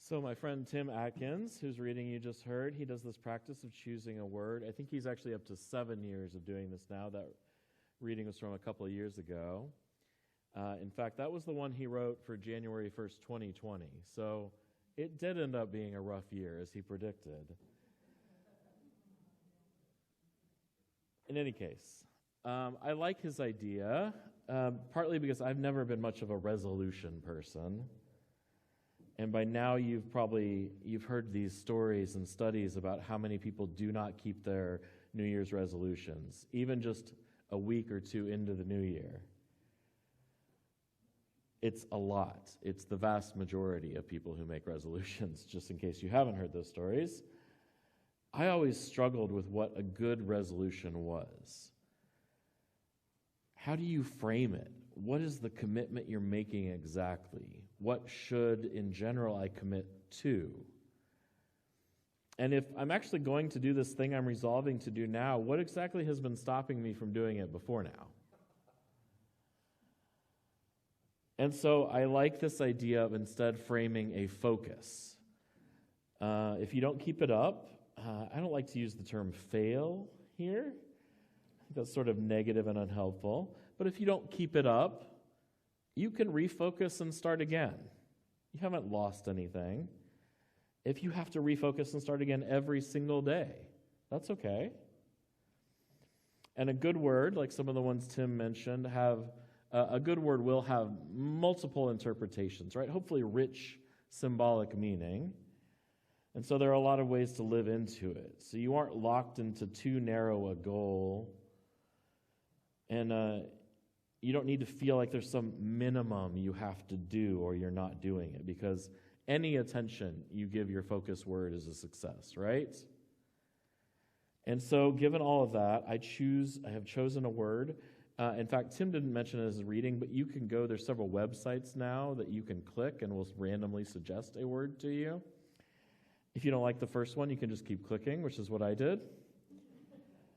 So my friend Tim Atkins, whose reading you just heard, he does this practice of choosing a word. I think he's actually up to 7 years of doing this now. That reading was from a couple of years ago. In fact, that was the one he wrote for January 1st, 2020. So it did end up being a rough year, as he predicted. In any case, I like his idea, partly because I've never been much of a resolution person. And by now you've heard these stories and studies about how many people do not keep their New Year's resolutions, even just a week or two into the new year. It's a lot. It's the vast majority of people who make resolutions, just in case you haven't heard those stories. I always struggled with what a good resolution was. How do you frame it? What is the commitment you're making exactly? What should, in general, I commit to? And if I'm actually going to do this thing I'm resolving to do now, what exactly has been stopping me from doing it before now? And so I like this idea of instead framing a focus. If you don't keep it up, I don't like to use the term fail here. I think that's sort of negative and unhelpful. But if you don't keep it up, you can refocus and start again. You haven't lost anything. If you have to refocus and start again every single day, that's okay. And a good word, like some of the ones Tim mentioned, a good word will have multiple interpretations, right? Hopefully rich symbolic meaning. And so there are a lot of ways to live into it. So you aren't locked into too narrow a goal. And you don't need to feel like there's some minimum you have to do or you're not doing it, because any attention you give your focus word is a success, right? And so given all of that, I have chosen a word. In fact, Tim didn't mention it as a reading, but you can go, there's several websites now that you can click and will randomly suggest a word to you. If you don't like the first one, you can just keep clicking, which is what I did,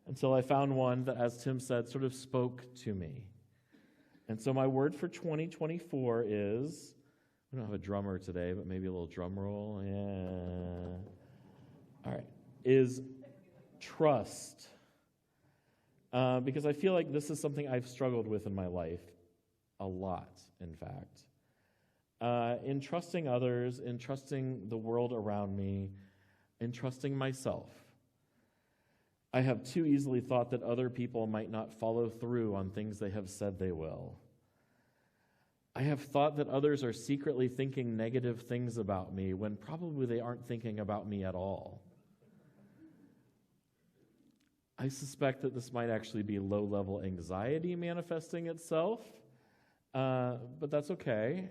until I found one that, as Tim said, sort of spoke to me. And so my word for 2024 is, we don't have a drummer today, but maybe a little drum roll. Yeah. All right. Is trust. Because I feel like this is something I've struggled with in my life a lot, in fact. In trusting others, in trusting the world around me, in trusting myself. I have too easily thought that other people might not follow through on things they have said they will. I have thought that others are secretly thinking negative things about me when probably they aren't thinking about me at all. I suspect that this might actually be low-level anxiety manifesting itself, but that's okay.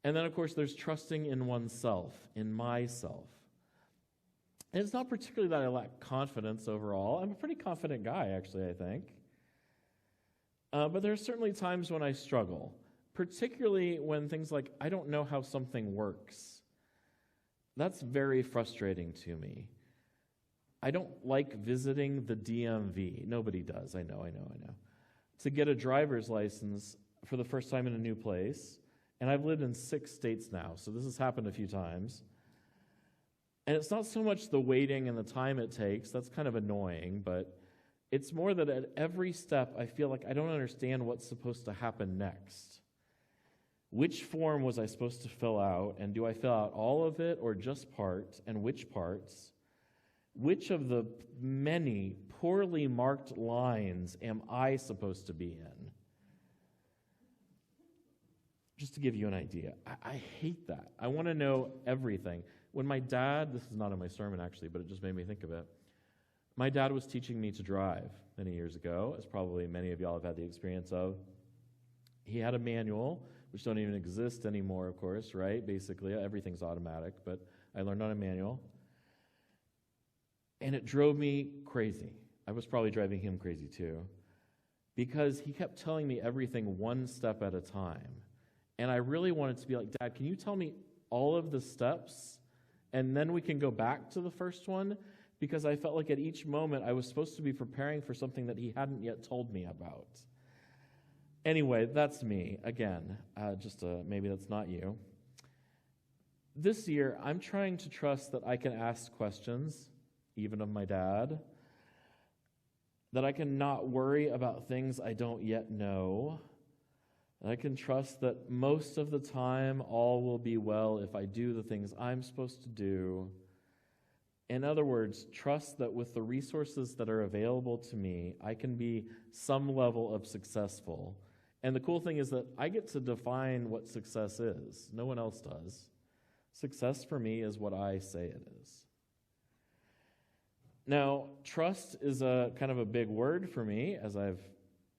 And then, of course, there's trusting in oneself, in myself. And it's not particularly that I lack confidence overall. I'm a pretty confident guy, actually, I think. But there are certainly times when I struggle, particularly when things like, I don't know how something works. That's very frustrating to me. I don't like visiting the DMV. Nobody does, I know. To get a driver's license for the first time in a new place. And I've lived in 6 states now, so this has happened a few times. And it's not so much the waiting and the time it takes, that's kind of annoying, but it's more that at every step I feel like I don't understand what's supposed to happen next. Which form was I supposed to fill out, and do I fill out all of it or just part, and which parts? Which of the many poorly marked lines am I supposed to be in? Just to give you an idea, I hate that. I want to know everything. When my dad, this is not in my sermon actually, but it just made me think of it. My dad was teaching me to drive many years ago, as probably many of y'all have had the experience of. He had a manual, which don't even exist anymore, of course, right? Basically, everything's automatic, but I learned on a manual. And it drove me crazy. I was probably driving him crazy too, because he kept telling me everything one step at a time. And I really wanted to be like, Dad, can you tell me all of the steps, and then we can go back to the first one? Because I felt like at each moment I was supposed to be preparing for something that he hadn't yet told me about. Anyway, that's me. Again, maybe that's not you. this year, I'm trying to trust that I can ask questions, even of my dad, that I can not worry about things I don't yet know, and I can trust that most of the time all will be well if I do the things I'm supposed to do. In other words, trust that with the resources that are available to me, I can be some level of successful. And the cool thing is that I get to define what success is. No one else does. Success for me is what I say it is. Now, trust is a kind of a big word for me as I've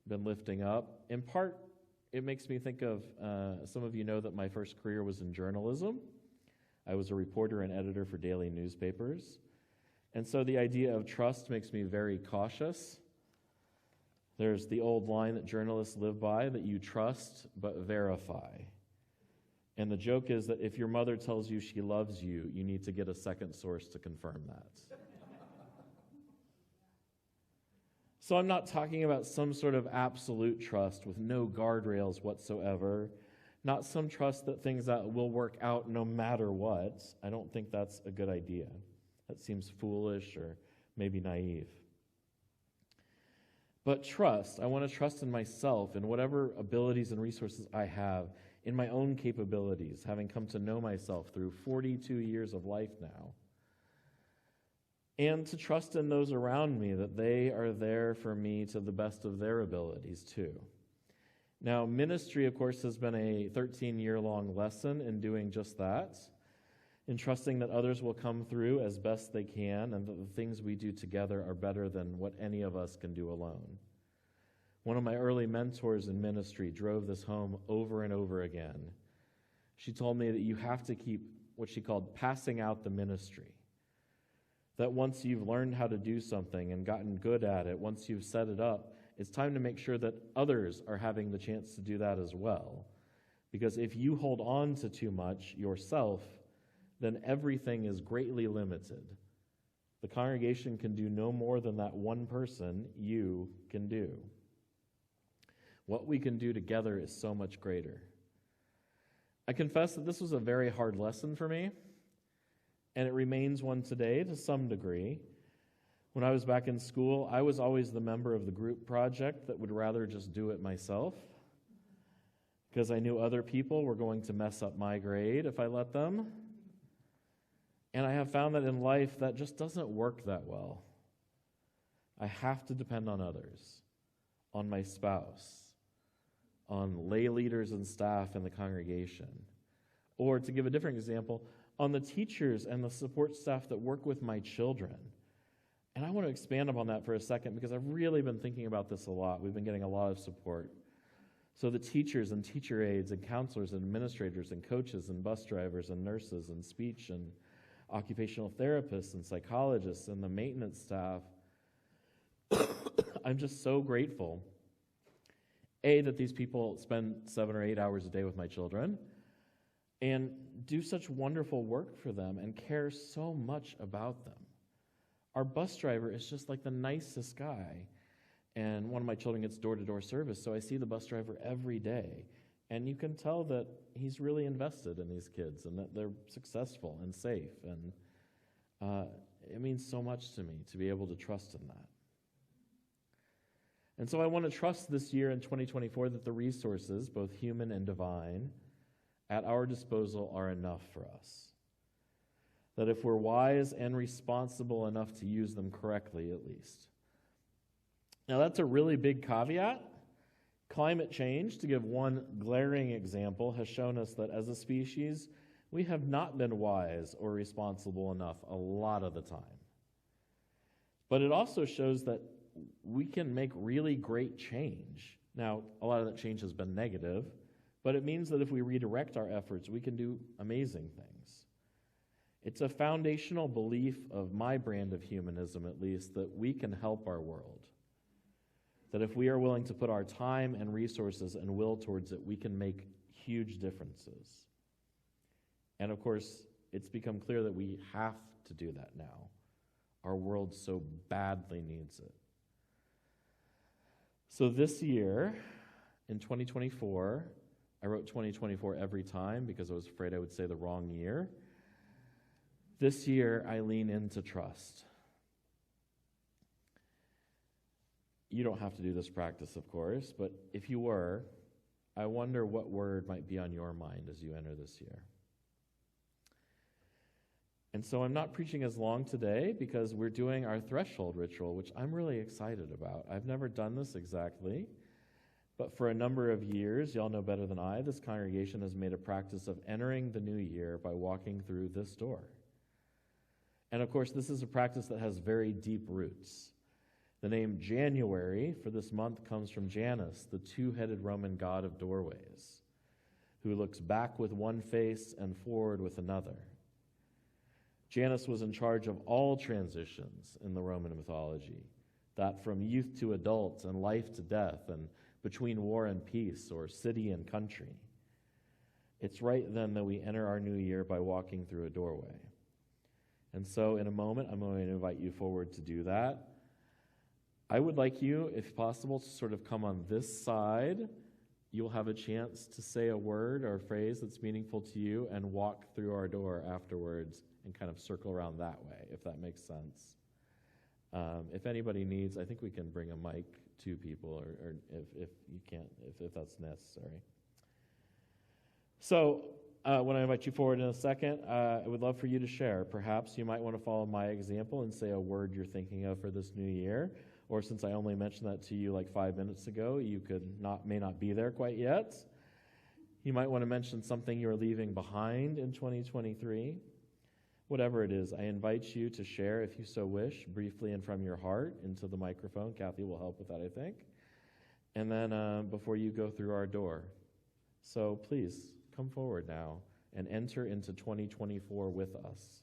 been lifting up. In part, it makes me think of, some of you know that my first career was in journalism. I was a reporter and editor for daily newspapers. And so the idea of trust makes me very cautious. There's the old line that journalists live by, that you trust but verify. And the joke is that if your mother tells you she loves you, you need to get a second source to confirm that. So I'm not talking about some sort of absolute trust with no guardrails whatsoever, not some trust that things that will work out no matter what. I don't think that's a good idea. That seems foolish or maybe naive. But trust, I want to trust in myself, in whatever abilities and resources I have, in my own capabilities, having come to know myself through 42 years of life now. And to trust in those around me, that they are there for me to the best of their abilities too. Now, ministry, of course, has been a 13-year-long lesson in doing just that, in trusting that others will come through as best they can, and that the things we do together are better than what any of us can do alone. One of my early mentors in ministry drove this home over and over again. She told me that you have to keep what she called passing out the ministry. That once you've learned how to do something and gotten good at it, once you've set it up, it's time to make sure that others are having the chance to do that as well. Because if you hold on to too much yourself, then everything is greatly limited. The congregation can do no more than that one person, you, can do. What we can do together is so much greater. I confess that this was a very hard lesson for me, and it remains one today to some degree. When I was back in school, I was always the member of the group project that would rather just do it myself, because I knew other people were going to mess up my grade if I let them. And I have found that in life that just doesn't work that well. I have to depend on others, on my spouse, on lay leaders and staff in the congregation. Or to give a different example, on the teachers and the support staff that work with my children. And I want to expand upon that for a second because I've really been thinking about this a lot. We've been getting a lot of support. So the teachers and teacher aides and counselors and administrators and coaches and bus drivers and nurses and speech and occupational therapists and psychologists and the maintenance staff. I'm just so grateful, A, that these people spend 7 or 8 hours a day with my children and do such wonderful work for them and care so much about them. Our bus driver is just like the nicest guy. And one of my children gets door-to-door service, so I see the bus driver every day. And you can tell that he's really invested in these kids and that they're successful and safe. And it means so much to me to be able to trust in that. And so I want to trust this year in 2024 that the resources, both human and divine, at our disposal are enough for us. That if we're wise and responsible enough to use them correctly, at least. Now, that's a really big caveat. Climate change, to give one glaring example, has shown us that as a species, we have not been wise or responsible enough a lot of the time. But it also shows that we can make really great change. Now, a lot of that change has been negative, but it means that if we redirect our efforts, we can do amazing things. It's a foundational belief of my brand of humanism, at least, that we can help our world. That if we are willing to put our time and resources and will towards it, we can make huge differences. And of course, it's become clear that we have to do that now. Our world so badly needs it. So this year, in 2024, I wrote 2024 every time because I was afraid I would say the wrong year. This year, I lean into trust. You don't have to do this practice, of course, but if you were, I wonder what word might be on your mind as you enter this year. And so I'm not preaching as long today because we're doing our threshold ritual, which I'm really excited about. I've never done this exactly, but for a number of years, y'all know better than I, this congregation has made a practice of entering the new year by walking through this door. And of course, this is a practice that has very deep roots. The name January for this month comes from Janus, the two-headed Roman god of doorways, who looks back with one face and forward with another. Janus was in charge of all transitions in the Roman mythology, that from youth to adult and life to death and between war and peace or city and country. It's right then that we enter our new year by walking through a doorway. And so in a moment, I'm going to invite you forward to do that. I would like you, if possible, to sort of come on this side. You'll have a chance to say a word or a phrase that's meaningful to you and walk through our door afterwards and kind of circle around that way, if that makes sense. If anybody needs, I think we can bring a mic to people, or if you can't, if that's necessary. So when I invite you forward in a second, I would love for you to share. Perhaps you might want to follow my example and say a word you're thinking of for this new year. Or since I only mentioned that to you like 5 minutes ago, you may not be there quite yet. You might want to mention something you're leaving behind in 2023. Whatever it is, I invite you to share, if you so wish, briefly and from your heart into the microphone. Kathy will help with that, I think. And then before you go through our door. So please, come forward now and enter into 2024 with us.